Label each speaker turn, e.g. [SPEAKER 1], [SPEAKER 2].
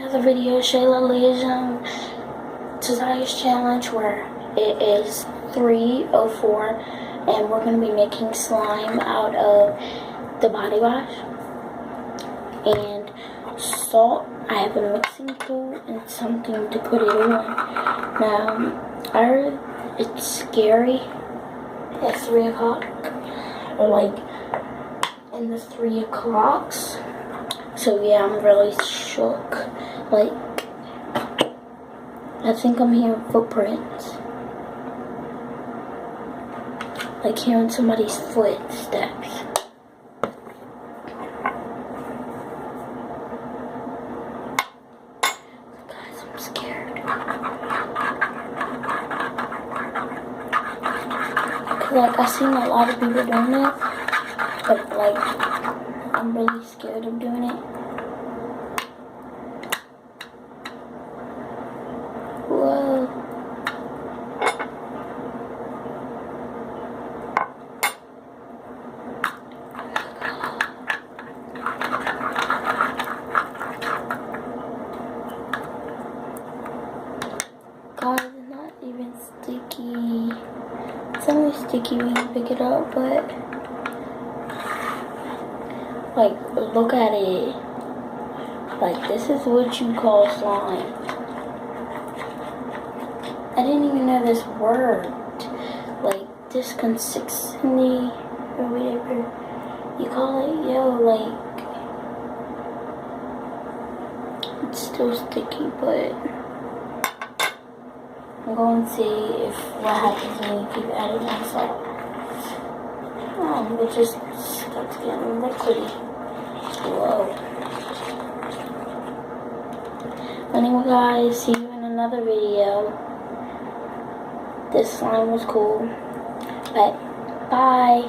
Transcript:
[SPEAKER 1] another video. Shayla Leah's Desires Challenge, where it is 3:04 and we're going to be making slime out of the body wash and salt. I have a mixing bowl and something to put it on. Now, I heard it's scary at 3 o'clock, or like in the 3 o'clocks. So yeah, I'm really shook. Like, I think I'm hearing footprints. Like hearing somebody's footsteps. Guys, I'm scared. Cause like I've seen a lot of people doing it, but like I'm really scared of doing it. Whoa. God, it's not even sticky. It's only sticky when you pick it up, but like, look at it. Like, this is what you call slime. I didn't even know this worked. Like, this consistency or whatever you call it. Yo, like, it's still sticky, but I'm going to see if what happens when you keep adding more salt. Oh, it just starts getting liquidy. Whoa. Anyway, guys, see you in another video. This slime was cool. But bye.